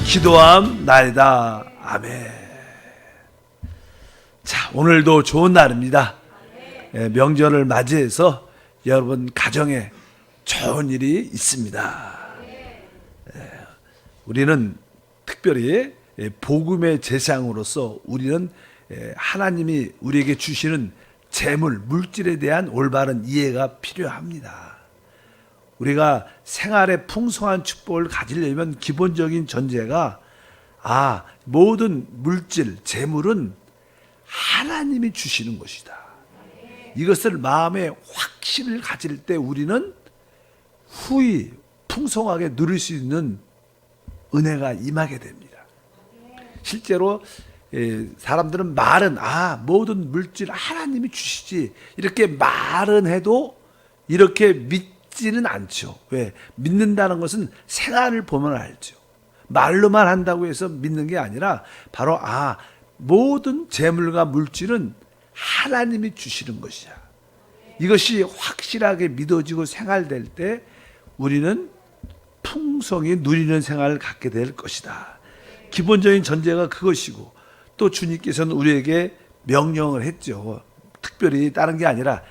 기도함나이다. 아멘. 자, 오늘도 좋은 날입니다. 명절을 맞이해서 여러분 가정에 좋은 일이 있습니다. 우리는 특별히 복음의 제사장으로서 우리는 하나님이 우리에게 주시는 재물, 물질에 대한 올바른 이해가 필요합니다. 우리가 생활에 풍성한 축복을 가지려면 기본적인 전제가 모든 물질, 재물은 하나님이 주시는 것이다. 이것을 마음에 확신을 가질 때 우리는 후히 풍성하게 누릴 수 있는 은혜가 임하게 됩니다. 실제로 사람들은 말은 모든 물질 하나님이 주시지 이렇게 말은 해도 이렇게 믿지는 않죠. 왜? 믿는다는 것은 생활을 보면 알죠. 말로만 한다고 해서 믿는 게 아니라 바로 모든 재물과 물질은 하나님이 주시는 것이야. 이것이 확실하게 믿어지고 생활될 때 우리는 풍성히 누리는 생활을 갖게 될 것이다. 기본적인 전제가 그것이고, 또 주님께서는 우리에게 명령을 했죠. 특별히 다른 게 아니라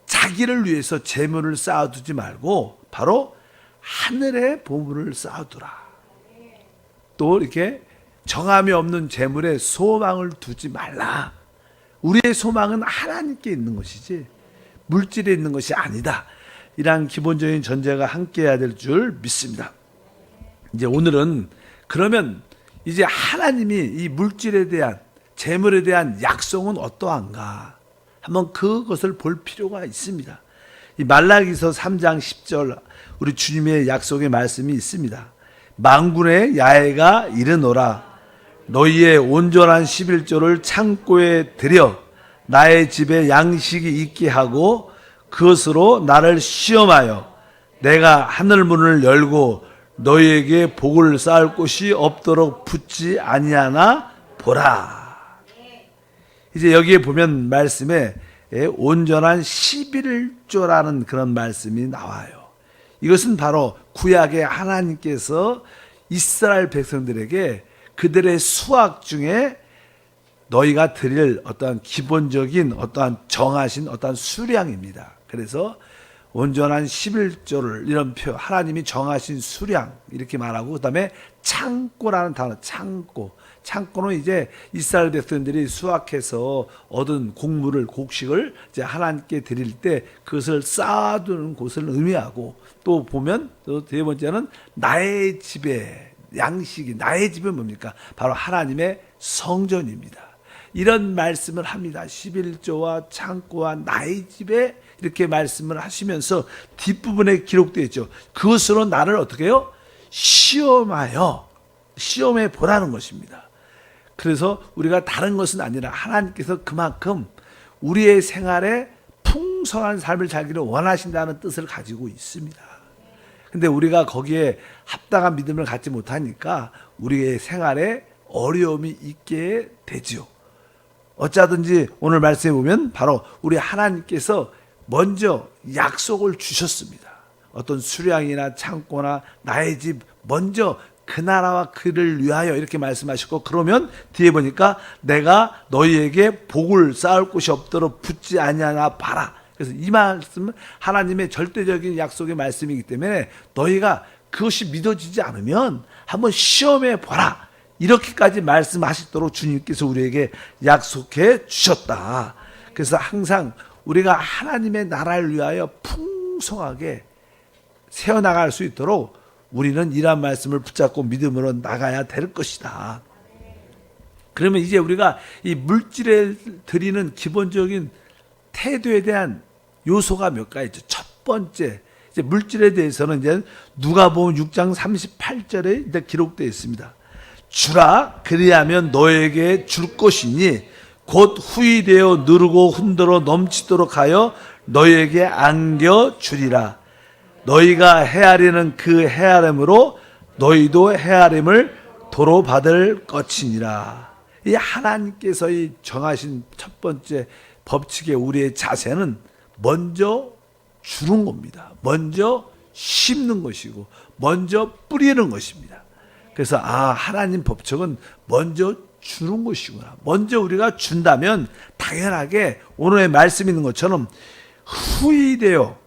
자기를 위해서 재물을 쌓아두지 말고 바로 하늘의 보물을 쌓아두라. 또 이렇게 정함이 없는 재물에 소망을 두지 말라. 우리의 소망은 하나님께 있는 것이지 물질에 있는 것이 아니다. 이러한 기본적인 전제가 함께해야 될 줄 믿습니다. 이제 오늘은 그러면 이제 하나님이 이 물질에 대한 재물에 대한 약속은 어떠한가? 한번 그것을 볼 필요가 있습니다. 이 말라기서 3장 10절 우리 주님의 약속의 말씀이 있습니다. 만군의 야훼가 이르노라. 너희의 온전한 11조를 창고에 들여 나의 집에 양식이 있게 하고 그것으로 나를 시험하여 내가 하늘문을 열고 너희에게 복을 쌓을 곳이 없도록 붙지 아니하나 보라. 이제 여기에 보면 말씀에 온전한 11조라는 그런 말씀이 나와요. 이것은 바로 구약의 하나님께서 이스라엘 백성들에게 그들의 수확 중에 너희가 드릴 어떠한 기본적인 어떠한 정하신 어떠한 수량입니다. 그래서 온전한 11조를 이런 표 하나님이 정하신 수량 이렇게 말하고 그다음에 창고라는 단어 창고는 이제 이스라엘 백성들이 수확해서 얻은 곡물을 곡식을 이제 하나님께 드릴 때 그것을 쌓아두는 곳을 의미하고 또 보면 또 네 번째는 나의 집에 양식이 나의 집은 뭡니까? 바로 하나님의 성전입니다. 이런 말씀을 합니다. 11조와 창고와 나의 집에 이렇게 말씀을 하시면서 뒷부분에 기록되어 있죠. 그것으로 나를 어떻게 해요? 시험해 보라는 것입니다. 그래서 우리가 다른 것은 아니라 하나님께서 그만큼 우리의 생활에 풍성한 삶을 살기를 원하신다는 뜻을 가지고 있습니다. 근데 우리가 거기에 합당한 믿음을 갖지 못하니까 우리의 생활에 어려움이 있게 되죠. 어쩌든지 오늘 말씀해 보면 바로 우리 하나님께서 먼저 약속을 주셨습니다. 어떤 수량이나 창고나 나의 집 먼저 그 나라와 그를 위하여 이렇게 말씀하셨고 그러면 뒤에 보니까 내가 너희에게 복을 쌓을 곳이 없도록 붙지 아니하나 봐라. 그래서 이 말씀은 하나님의 절대적인 약속의 말씀이기 때문에 너희가 그것이 믿어지지 않으면 한번 시험해 보라. 이렇게까지 말씀하시도록 주님께서 우리에게 약속해 주셨다. 그래서 항상 우리가 하나님의 나라를 위하여 풍성하게 세워나갈 수 있도록 우리는 이러한 말씀을 붙잡고 믿음으로 나가야 될 것이다. 그러면 이제 우리가 이 물질에 드리는 기본적인 태도에 대한 요소가 몇 가지 있죠. 첫 번째, 이제 물질에 대해서는 이제 누가복음 6장 38절에 이제 기록되어 있습니다. 주라 그리하면 너에게 줄 것이니 곧 후히 되어 누르고 흔들어 넘치도록 하여 너희에게 안겨 주리라. 너희가 헤아리는 그 헤아림으로 너희도 헤아림을 도로 받을 것이니라. 이 하나님께서 이 정하신 첫 번째 법칙의 우리의 자세는 먼저 주는 겁니다. 먼저 심는 것이고 먼저 뿌리는 것입니다. 그래서 하나님 법칙은 먼저 주는 것이구나. 먼저 우리가 준다면 당연하게 오늘의 말씀 있는 것처럼 후히되어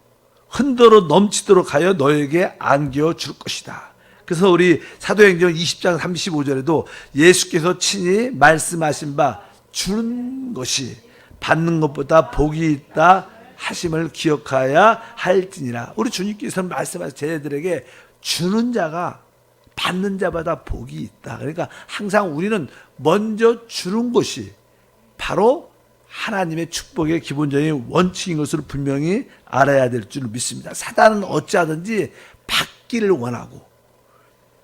흔들어 넘치도록 하여 너에게 안겨 줄 것이다. 그래서 우리 사도행전 20장 35절에도 예수께서 친히 말씀하신 바 주는 것이 받는 것보다 복이 있다 하심을 기억하여야 할지니라. 우리 주님께서 말씀하신 제자들에게 주는 자가 받는 자마다 복이 있다. 그러니까 항상 우리는 먼저 주는 것이 바로 하나님의 축복의 기본적인 원칙인 것을 분명히 알아야 될 줄 믿습니다. 사단은 어찌하든지 받기를 원하고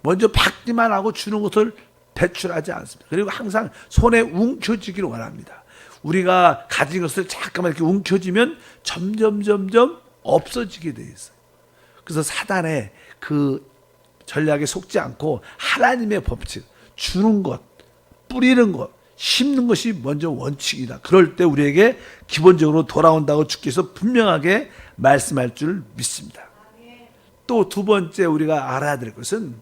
먼저 받기만 하고 주는 것을 배출하지 않습니다. 그리고 항상 손에 움켜쥐기를 원합니다. 우리가 가진 것을 잠깐만 이렇게 움켜쥐면 점점 없어지게 돼 있어요. 그래서 사단의 그 전략에 속지 않고 하나님의 법칙, 주는 것, 뿌리는 것, 심는 것이 먼저 원칙이다. 그럴 때 우리에게 기본적으로 돌아온다고 주께서 분명하게 말씀할 줄 믿습니다. 또 두 번째 우리가 알아야 될 것은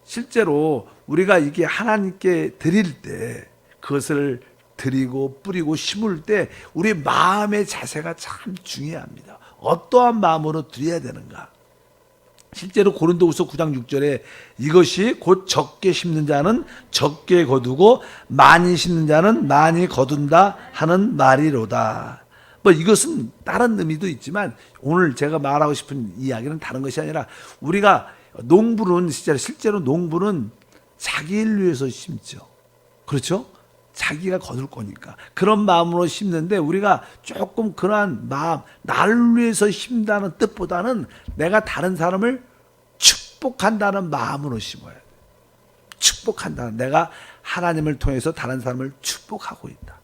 실제로 우리가 이게 하나님께 드릴 때 그것을 드리고 뿌리고 심을 때 우리 마음의 자세가 참 중요합니다. 어떠한 마음으로 드려야 되는가? 실제로 고린도후서 9장 6절에 이것이 곧 적게 심는 자는 적게 거두고 많이 심는 자는 많이 거둔다 하는 말이로다. 이것은 다른 의미도 있지만 오늘 제가 말하고 싶은 이야기는 다른 것이 아니라 우리가 농부는 실제로 농부는 자기를 위해서 심죠. 그렇죠? 자기가 거둘 거니까 그런 마음으로 심는데 우리가 조금 그러한 마음, 나를 위해서 심다는 뜻보다는 내가 다른 사람을 축복한다는 마음으로 심어야 돼. 축복한다는, 내가 하나님을 통해서 다른 사람을 축복하고 있다.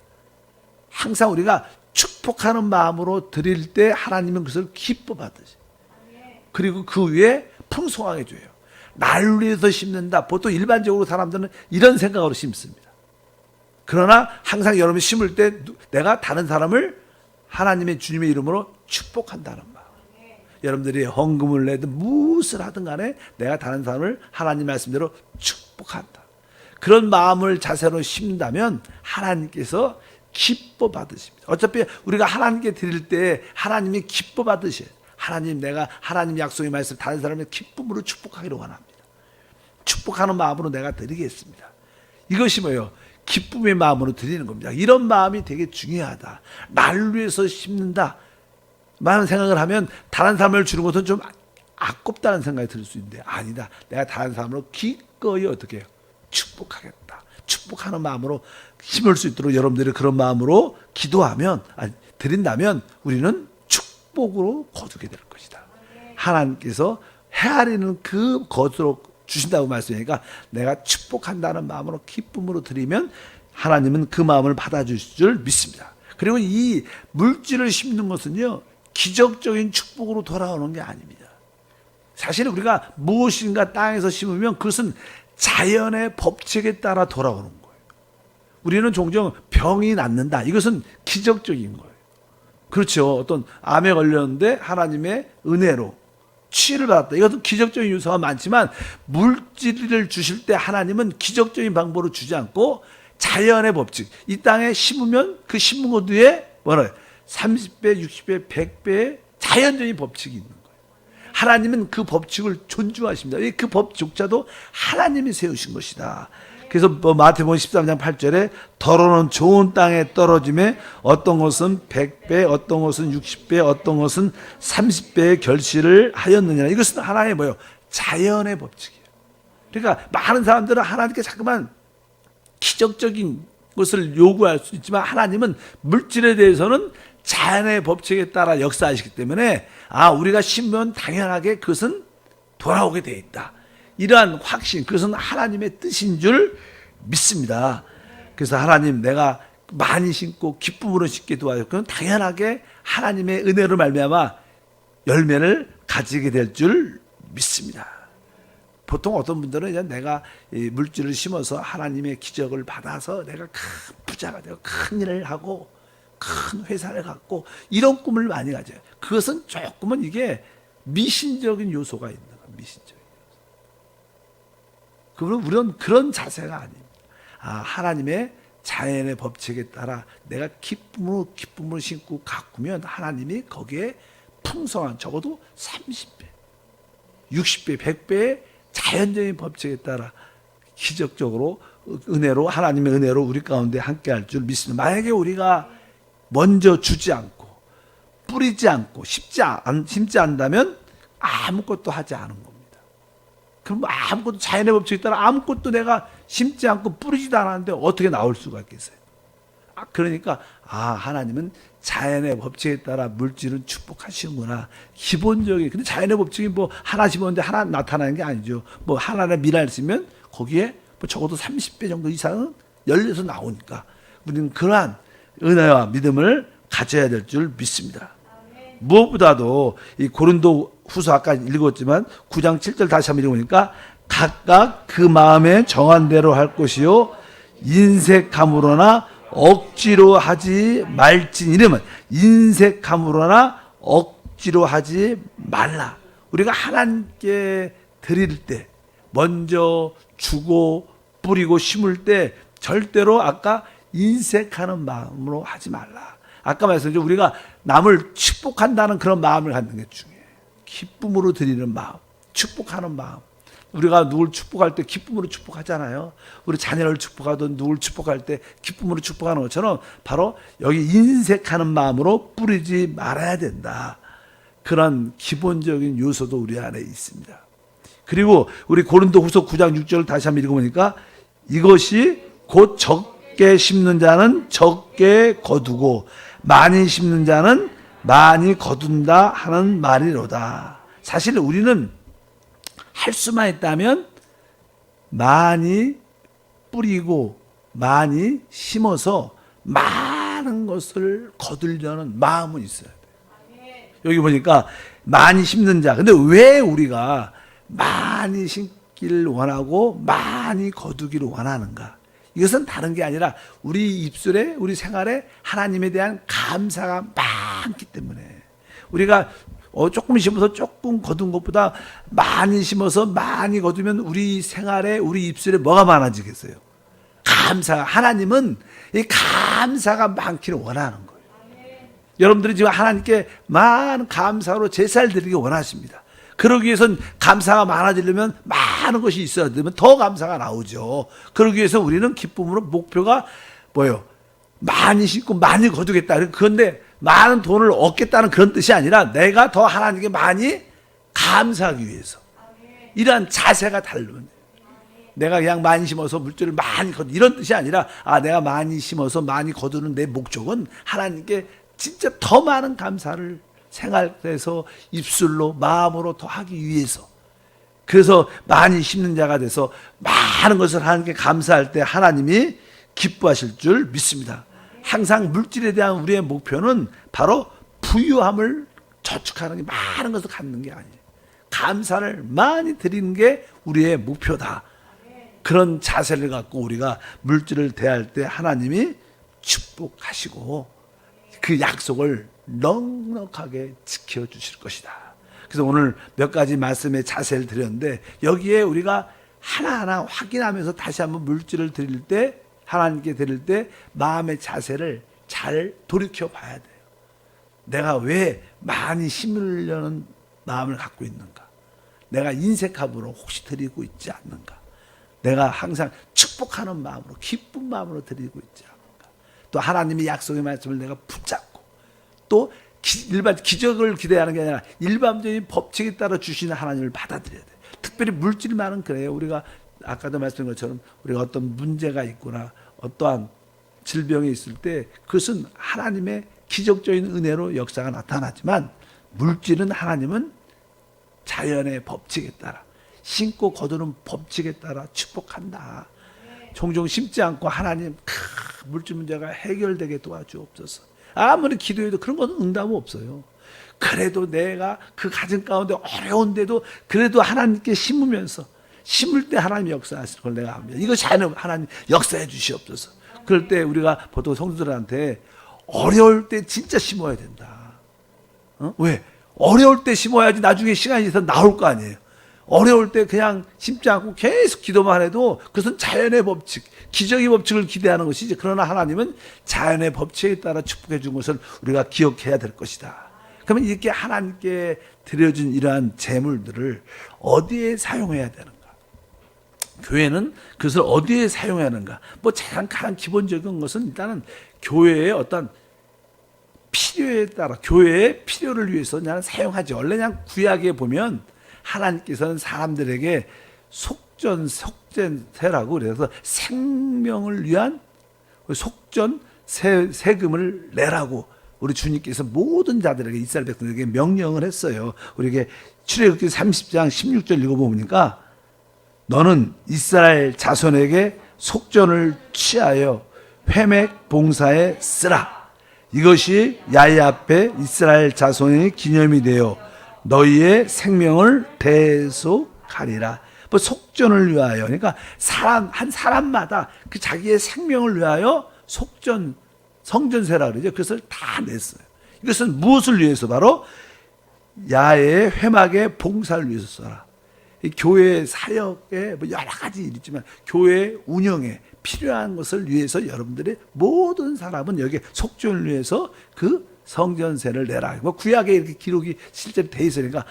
항상 우리가 축복하는 마음으로 드릴 때 하나님은 그것을 기뻐 받으시. 그리고 그 위에 풍성하게 줘요. 나를 위해서 심는다. 보통 일반적으로 사람들은 이런 생각으로 심습니다. 그러나 항상 여러분이 심을 때 내가 다른 사람을 하나님의 주님의 이름으로 축복한다는 마음. 여러분들이 헌금을 내든 무엇을 하든 간에 내가 다른 사람을 하나님 말씀대로 축복한다. 그런 마음을 자세로 심는다면 하나님께서 기뻐 받으십니다. 어차피 우리가 하나님께 드릴 때 하나님이 기뻐 받으셔요. 하나님, 내가 하나님 약속의 말씀 다른 사람의 기쁨으로 축복하기를 원합니다. 축복하는 마음으로 내가 드리겠습니다. 이것이 뭐예요? 기쁨의 마음으로 드리는 겁니다. 이런 마음이 되게 중요하다. 나를 위해서 심는다 많은 생각을 하면 다른 사람을 주는 것은 좀 아깝다는 생각이 들 수 있는데 아니다. 내가 다른 사람으로 기꺼이 어떻게 해요? 축복하겠다. 축복하는 마음으로 심을 수 있도록 여러분들이 그런 마음으로 기도하면, 드린다면 우리는 축복으로 거두게 될 것이다. 하나님께서 헤아리는 그 것으로 주신다고 말씀하니까 내가 축복한다는 마음으로 기쁨으로 드리면 하나님은 그 마음을 받아주실 줄 믿습니다. 그리고 이 물질을 심는 것은요, 기적적인 축복으로 돌아오는 게 아닙니다. 사실 우리가 무엇인가 땅에서 심으면 그것은 자연의 법칙에 따라 돌아오는 거예요. 우리는 종종 병이 낫는다. 이것은 기적적인 거예요. 그렇죠. 어떤 암에 걸렸는데 하나님의 은혜로 치유를 받았다. 이것도 기적적인 요소가 많지만 물질을 주실 때 하나님은 기적적인 방법으로 주지 않고 자연의 법칙. 이 땅에 심으면 그 심은 것 위에 30배, 60배, 100배의 자연적인 법칙이 있는 거예요. 하나님은 그 법칙을 존중하십니다. 그 법조차도 하나님이 세우신 것이다. 그래서 마태복음 13장 8절에 더러는 좋은 땅에 떨어짐에 어떤 것은 100배, 어떤 것은 60배, 어떤 것은 30배의 결실을 하였느냐. 이것은 하나의 뭐예요? 자연의 법칙이에요. 그러니까 많은 사람들은 하나님께 자꾸만 기적적인 것을 요구할 수 있지만 하나님은 물질에 대해서는 자연의 법칙에 따라 역사하시기 때문에 우리가 심으면 당연하게 그것은 돌아오게 되어 있다. 이러한 확신, 그것은 하나님의 뜻인 줄 믿습니다. 그래서 하나님, 내가 많이 심고 기쁨으로 심게 도와줘. 그건 당연하게 하나님의 은혜로 말미암아 열매를 가지게 될 줄 믿습니다. 보통 어떤 분들은 이제 내가 이 물질을 심어서 하나님의 기적을 받아서 내가 큰 부자가 되고 큰 일을 하고 큰 회사를 갖고 이런 꿈을 많이 가져요. 그것은 조금은 이게 미신적인 요소가 있는 거예요. 미신적인. 그러면 우리는 그런 자세가 아닙니다. 하나님의 자연의 법칙에 따라 내가 기쁨으로 심고 가꾸면 하나님이 거기에 풍성한 적어도 30배, 60배, 100배의 자연적인 법칙에 따라 기적적으로 은혜로 하나님의 은혜로 우리 가운데 함께할 줄 믿습니다. 만약에 우리가 먼저 주지 않고 뿌리지 않고 심지 않다면 아무것도 하지 않은 겁니다. 그럼 아무것도 자연의 법칙에 따라 아무것도 내가 심지 않고 뿌리지도 않았는데 어떻게 나올 수가 있겠어요? 그러니까 하나님은 자연의 법칙에 따라 물질은 축복하시는구나. 기본적인. 근데 자연의 법칙이 뭐 하나 심었는데 하나 나타나는 게 아니죠. 뭐 하나의 미랄 쓰면 거기에 뭐 적어도 30배 정도 이상은 열려서 나오니까 우리는 그러한 은혜와 믿음을 가져야 될 줄 믿습니다. 무엇보다도 이 고린도 후서 아까 읽었지만 9장 7절 다시 한번 읽어보니까 각각 그 마음에 정한 대로 할 것이요 인색함으로나 억지로 하지 말진. 이러면 인색함으로나 억지로 하지 말라. 우리가 하나님께 드릴 때 먼저 주고 뿌리고 심을 때 절대로 아까 인색하는 마음으로 하지 말라. 아까 말씀드렸죠. 우리가 남을 축복한다는 그런 마음을 갖는 게 중요해요. 기쁨으로 드리는 마음, 축복하는 마음. 우리가 누굴 축복할 때 기쁨으로 축복하잖아요. 우리 자녀를 축복하든 누굴 축복할 때 기쁨으로 축복하는 것처럼 바로 여기 인색하는 마음으로 뿌리지 말아야 된다. 그런 기본적인 요소도 우리 안에 있습니다. 그리고 우리 고린도 후서 9장 6절을 다시 한번 읽어보니까 이것이 곧 적게 심는 자는 적게 거두고 많이 심는 자는 많이 거둔다 하는 말이로다. 사실 우리는 할 수만 있다면 많이 뿌리고 많이 심어서 많은 것을 거두려는 마음은 있어야 돼요. 여기 보니까 많이 심는 자. 근데 왜 우리가 많이 심기를 원하고 많이 거두기를 원하는가? 이것은 다른 게 아니라 우리 입술에 우리 생활에 하나님에 대한 감사가 많기 때문에 우리가 조금 심어서 조금 거둔 것보다 많이 심어서 많이 거두면 우리 생활에 우리 입술에 뭐가 많아지겠어요? 감사가. 하나님은 이 감사가 많기를 원하는 거예요. 여러분들이 지금 하나님께 많은 감사로 제사를 드리기 원하십니다. 그러기 위해서는 감사가 많아지려면 많은 것이 있어야 되면 더 감사가 나오죠. 그러기 위해서 우리는 기쁨으로 목표가 뭐예요? 많이 심고 많이 거두겠다. 그런데 많은 돈을 얻겠다는 그런 뜻이 아니라 내가 더 하나님께 많이 감사하기 위해서. 이러한 자세가 다르면 내가 그냥 많이 심어서 물질을 많이 거두 이런 뜻이 아니라 내가 많이 심어서 많이 거두는 내 목적은 하나님께 진짜 더 많은 감사를 생활에서 입술로 마음으로 더 하기 위해서. 그래서 많이 심는 자가 돼서 많은 것을 하나님께 감사할 때 하나님이 기뻐하실 줄 믿습니다. 항상 물질에 대한 우리의 목표는 바로 부유함을 저축하는 게 많은 것을 갖는 게 아니에요. 감사를 많이 드리는 게 우리의 목표다. 그런 자세를 갖고 우리가 물질을 대할 때 하나님이 축복하시고 그 약속을 넉넉하게 지켜주실 것이다. 그래서 오늘 몇 가지 말씀의 자세를 드렸는데 여기에 우리가 하나하나 확인하면서 다시 한번 물질을 드릴 때 하나님께 드릴 때 마음의 자세를 잘 돌이켜 봐야 돼요. 내가 왜 많이 심으려는 마음을 갖고 있는가? 내가 인색함으로 혹시 드리고 있지 않는가? 내가 항상 축복하는 마음으로 기쁜 마음으로 드리고 있지 않는가? 또 하나님의 약속의 말씀을 내가 붙잡고 또 일반 기적을 기대하는 게 아니라 일반적인 법칙에 따라 주시는 하나님을 받아들여야 돼요. 특별히 물질만은 그래요. 우리가 아까도 말씀드린 것처럼 우리가 어떤 문제가 있거나 어떠한 질병이 있을 때 그것은 하나님의 기적적인 은혜로 역사가 나타나지만 물질은 하나님은 자연의 법칙에 따라 심고 거두는 법칙에 따라 축복한다. 종종 심지 않고 하나님 물질 문제가 해결되게 도와주옵소서. 아무리 기도해도 그런 건 응답은 없어요. 그래도 내가 그 가정 가운데 어려운데도 그래도 하나님께 심으면서 심을 때 하나님 역사하시는 걸 내가 압니다. 이것이 하나님 역사해 주시옵소서. 그럴 때 우리가 보통 성도들한테 어려울 때 진짜 심어야 된다. 왜? 어려울 때 심어야지 나중에 시간이 있어서 나올 거 아니에요. 어려울 때 그냥 심지 않고 계속 기도만 해도 그것은 자연의 법칙, 기적의 법칙을 기대하는 것이지. 그러나 하나님은 자연의 법칙에 따라 축복해 준 것을 우리가 기억해야 될 것이다. 그러면 이렇게 하나님께 드려진 이러한 재물들을 어디에 사용해야 되는가? 교회는 그것을 어디에 사용해야 하는가? 뭐 가장 기본적인 것은 일단은 교회의 어떤 필요에 따라 교회의 필요를 위해서 그냥 사용하지. 원래 그냥 구약에 보면 하나님께서는 사람들에게 속전세라고 그래서 생명을 위한 세금을 내라고 우리 주님께서 모든 자들에게 이스라엘 백성들에게 명령을 했어요. 우리에게 출애굽기 30장 16절 읽어보니까 너는 이스라엘 자손에게 속전을 취하여 회맥 봉사에 쓰라. 이것이 야훼 앞에 이스라엘 자손의 기념이 되어 너희의 생명을 대속하리라. 뭐 속전을 위하여, 그러니까 한 사람마다 그 자기의 생명을 위하여 성전세라 그러죠. 그것을 다 냈어요. 이것은 무엇을 위해서? 바로 야훼의 회막의 봉사를 위해서 써라. 이 교회 사역에 뭐 여러 가지 일이 있지만 교회 운영에 필요한 것을 위해서 여러분들의 모든 사람은 여기에 속전을 위해서 그 성전세를 내라. 뭐 구약에 이렇게 기록이 실제로 돼 있으니까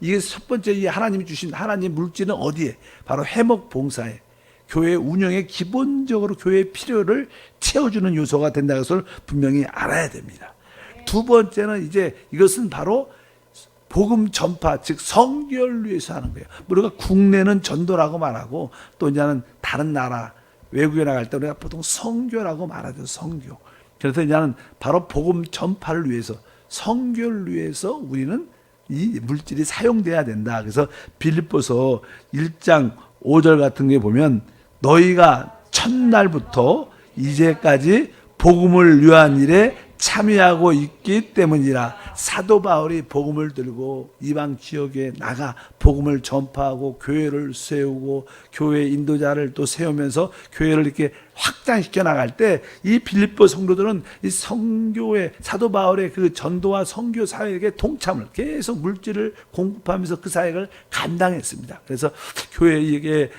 이게 첫 번째 이 하나님이 주신 하나님 물질은 어디에? 바로 회목 봉사에, 교회 운영에 기본적으로 교회의 필요를 채워주는 요소가 된다는 것을 분명히 알아야 됩니다. 두 번째는 이제 이것은 바로 복음 전파, 즉 선교를 위해서 하는 거예요. 우리가 국내는 전도라고 말하고 또 이제는 다른 나라 외국에 나갈 때 우리가 보통 선교라고 말하죠. 선교. 그래서 이제는 바로 복음 전파를 위해서, 선교를 위해서 우리는 이 물질이 사용돼야 된다. 그래서 빌립보서 1장 5절 같은 게 보면 너희가 첫날부터 이제까지 복음을 위한 일에 참여하고 있기 때문이라. 사도 바울이 복음을 들고 이방 지역에 나가 복음을 전파하고 교회를 세우고 교회 인도자를 또 세우면서 교회를 이렇게 확장시켜 나갈 때 이 빌립보 성도들은 이 선교의 사도 바울의 그 전도와 선교 사역에 동참을 계속 물질을 공급하면서 그 사역을 감당했습니다. 그래서 교회에게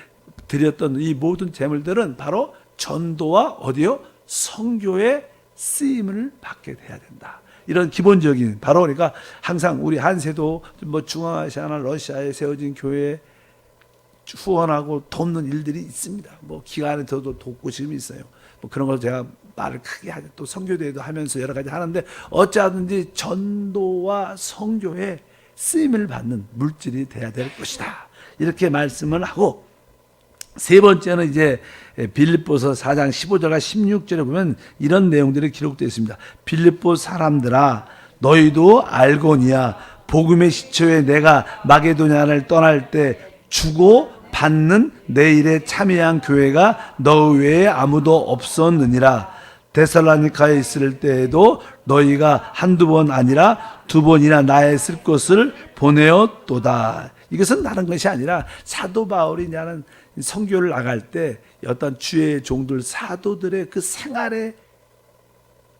드렸던 이 모든 재물들은 바로 전도와 어디요? 선교의 쓰임을 받게 돼야 된다. 이런 기본적인 바로 그러니까 항상 우리 한세도 뭐 중앙아시아나 러시아에 세워진 교회에 후원하고 돕는 일들이 있습니다. 뭐 기간에서도 돕고 지금 있어요. 뭐 그런 걸 제가 말을 크게 하죠. 또 선교대회도 하면서 여러 가지 하는데 어찌하든지 전도와 선교에 쓰임을 받는 물질이 돼야 될 것이다. 이렇게 말씀을 하고 세 번째는 이제 빌립보서 4장 15절과 16절에 보면 이런 내용들이 기록되어 있습니다. 빌립보 사람들아 너희도 알거니와 복음의 시초에 내가 마게도냐를 떠날 때 주고 받는 내 일에 참여한 교회가 너 외에 아무도 없었느니라. 데살로니가에 있을 때에도 너희가 한두 번 아니라 두 번이나 나의 쓸 것을 보내었도다. 이것은 다른 것이 아니라 사도 바울이 나는 선교를 나갈 때 어떤 주의 종들 사도들의 그 생활에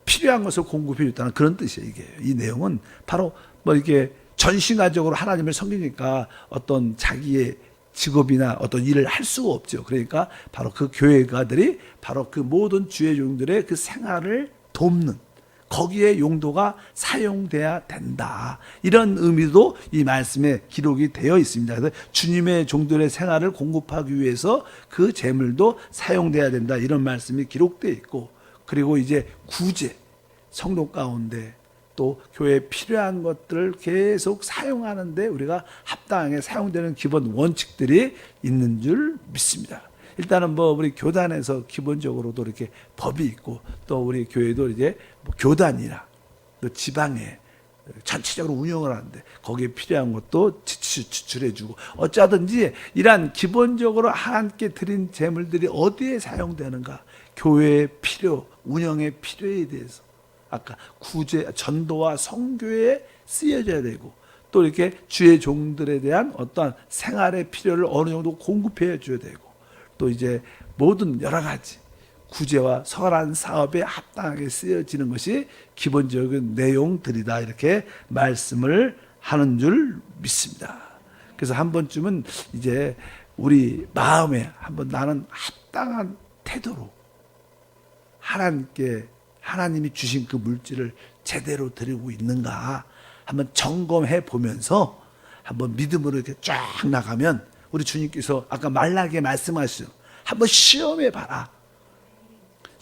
필요한 것을 공급해 줬다는 그런 뜻이에요. 이게 이 내용은 바로 뭐 이렇게 전신가적으로 하나님을 섬기니까 어떤 자기의 직업이나 어떤 일을 할 수가 없죠. 그러니까 바로 그 교회가들이 바로 그 모든 주의 종들의 그 생활을 돕는 거기에 용도가 사용돼야 된다. 이런 의미도 이 말씀에 기록이 되어 있습니다. 그래서 주님의 종들의 생활을 공급하기 위해서 그 재물도 사용돼야 된다. 이런 말씀이 기록되어 있고 그리고 이제 구제, 성도 가운데 또 교회에 필요한 것들을 계속 사용하는데 우리가 합당하게 사용되는 기본 원칙들이 있는 줄 믿습니다. 일단은 뭐 우리 교단에서 기본적으로도 이렇게 법이 있고 또 우리 교회도 이제 뭐 교단이나 또 지방에 전체적으로 운영을 하는데 거기에 필요한 것도 지출해주고 어쩌든지 이러한 기본적으로 하나님께 드린 재물들이 어디에 사용되는가, 교회의 필요, 운영의 필요에 대해서 아까 구제, 전도와 선교에 쓰여져야 되고 또 이렇게 주의 종들에 대한 어떠한 생활의 필요를 어느 정도 공급해 줘야 되고 또 이제 모든 여러 가지 구제와 선한 사업에 합당하게 쓰여지는 것이 기본적인 내용들이다. 이렇게 말씀을 하는 줄 믿습니다. 그래서 한 번쯤은 이제 우리 마음에 한번 나는 합당한 태도로 하나님께 하나님이 주신 그 물질을 제대로 드리고 있는가 한번 점검해 보면서 한번 믿음으로 이렇게 쫙 나가면 우리 주님께서 아까 말라게 말씀하시죠. 한번 시험해 봐라.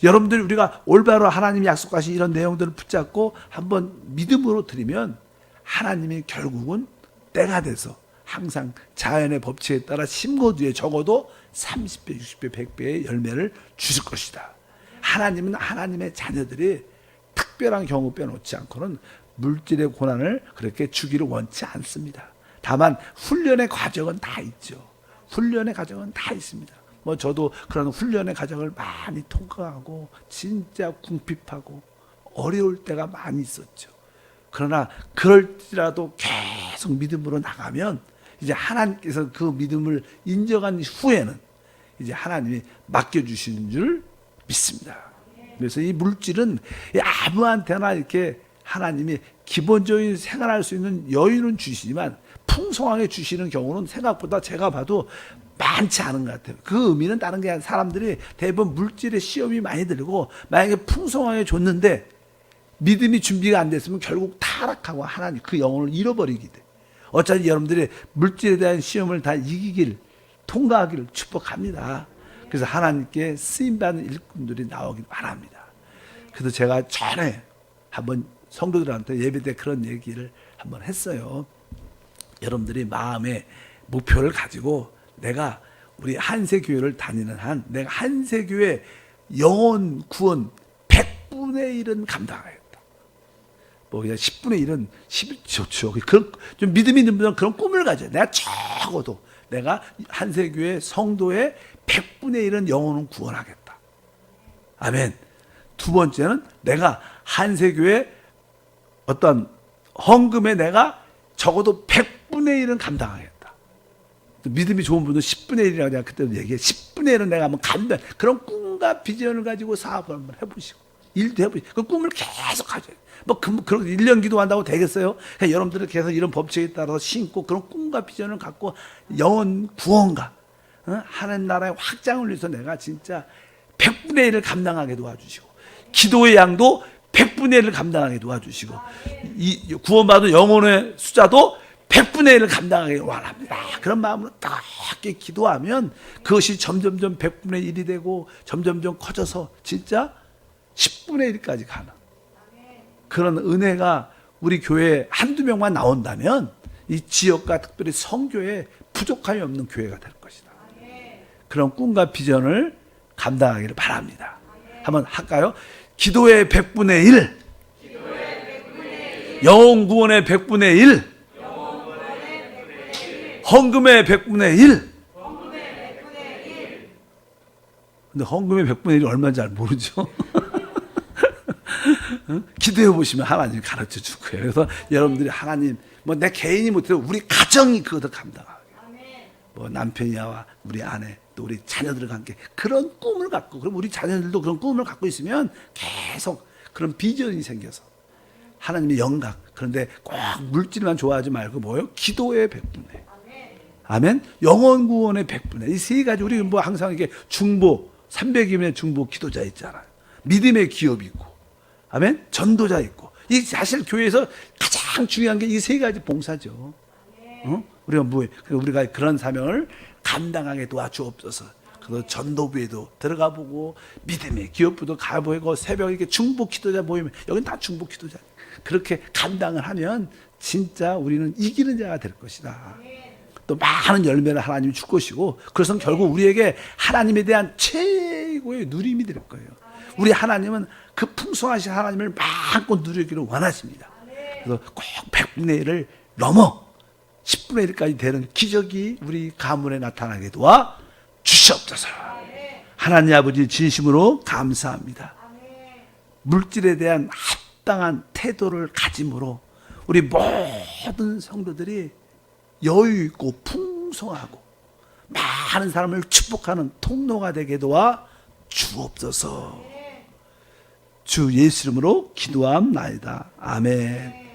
여러분들 우리가 올바로 하나님이 약속하신 이런 내용들을 붙잡고 한번 믿음으로 드리면 하나님이 결국은 때가 돼서 항상 자연의 법칙에 따라 심고 뒤에 적어도 30배, 60배, 100배의 열매를 주실 것이다. 하나님은 하나님의 자녀들이 특별한 경우 빼놓지 않고는 물질의 고난을 그렇게 주기를 원치 않습니다. 다만 훈련의 과정은 다 있죠. 훈련의 과정은 다 있습니다. 뭐 저도 그런 훈련의 과정을 많이 통과하고 진짜 궁핍하고 어려울 때가 많이 있었죠. 그러나 그럴지라도 계속 믿음으로 나가면 이제 하나님께서 그 믿음을 인정한 후에는 이제 하나님이 맡겨주시는 줄 믿습니다. 그래서 이 물질은 아무한테나 이렇게 하나님이 기본적인 생활할 수 있는 여유는 주시지만 풍성하게 주시는 경우는 생각보다 제가 봐도 많지 않은 것 같아요. 그 의미는 다른 게 아니라 사람들이 대부분 물질에 시험이 많이 들고 만약에 풍성하게 줬는데 믿음이 준비가 안 됐으면 결국 타락하고 하나님 그 영혼을 잃어버리게 돼. 어차피 여러분들이 물질에 대한 시험을 다 이기길 통과하기를 축복합니다. 그래서 하나님께 쓰임받는 일꾼들이 나오길 바랍니다. 그래서 제가 전에 한번 성도들한테 예배 때 그런 얘기를 한번 했어요. 여러분들이 마음의 목표를 가지고 내가 우리 한세교회를 다니는 한 내가 한세교회 영혼 구원 100분의 1은 감당하겠다. 뭐 그냥 10분의 1은 10이 좋죠. 그런 좀 믿음이 있는 분은 그런 꿈을 가져요. 내가 적어도 내가 한세교회 성도의 100분의 1은 영혼은 구원하겠다. 아멘. 두 번째는 내가 한세교회 어떤 헌금에 내가 적어도 100분의 1은 감당하겠다. 믿음이 좋은 분은 10분의 1이라고 내가 그때도 얘기해. 10분의 1은 내가 한번 감당. 그런 꿈과 비전을 가지고 사업을 한번 해보시고 일도 해보시고 그 꿈을 계속 가져요. 뭐 그런 1년 기도한다고 되겠어요? 그러니까 여러분들은 계속 이런 법칙에 따라서 신고 그런 꿈과 비전을 갖고 영혼 구원과 하나님 나라의 확장을 위해서 내가 진짜 100분의 1을 감당하게 도와주시고 기도의 양도 100분의 1을 감당하게 도와주시고 이 구원받은 영혼의 숫자도 100분의 1을 감당하기 원합니다. 그런 마음으로 딱게 기도하면 그것이 점점점 100분의 1이 되고 점점점 커져서 진짜 10분의 1까지 가는 그런 은혜가 우리 교회에 한두 명만 나온다면 이 지역과 특별히 성교에 부족함이 없는 교회가 될 것이다. 그런 꿈과 비전을 감당하기를 바랍니다. 한번 할까요? 기도의 100분의 1, 영혼 구원의 100분의 1, 헌금의 100분의 1. 근데 헌금의 100분의 1이 얼마인지 잘 모르죠. 기도해 보시면 하나님이 가르쳐 줄 거예요. 그래서 여러분들이 하나님, 뭐 내 개인이 못해도 우리 가정이 그것을 감당하게. 뭐 남편이와 우리 아내, 또 우리 자녀들과 함께 그런 꿈을 갖고, 그럼 우리 자녀들도 그런 꿈을 갖고 있으면 계속 그런 비전이 생겨서 하나님의 영각. 그런데 꼭 물질만 좋아하지 말고 뭐요? 기도의 100분의. 아멘. 영혼 구원의 100분의. 이 세 가지 우리 뭐 항상 이게 중보 300이면 중보 기도자 있잖아요. 믿음의 기업이 있고, 아멘. 전도자 있고. 이 사실 교회에서 가장 중요한 게 이 세 가지 봉사죠. 우리가 우리가 그런 사명을 감당하게 도와주옵소서. 그래서 전도부에도 들어가 보고 믿음의 기업부도 가보고 새벽에 이렇게 중보 기도자 모이면 여긴 다 중보 기도자. 그렇게 감당을 하면 진짜 우리는 이기는 자가 될 것이다. 또 많은 열매를 하나님이 줄 것이고 그래서 결국 우리에게 하나님에 대한 최고의 누림이 될 거예요. 우리 하나님은 그 풍성하신 하나님을 마음껏 누리기를 원하십니다. 그래서 꼭 100분의 1을 넘어 10분의 1까지 되는 기적이 우리 가문에 나타나게 도와 주시옵소서. 하나님 아버지 진심으로 감사합니다. 물질에 대한 합당한 태도를 가짐으로 우리 모든 성도들이 여유 있고 풍성하고 많은 사람을 축복하는 통로가 되게 도와 주옵소서. 주 예수 이름으로 기도함나이다. 아멘.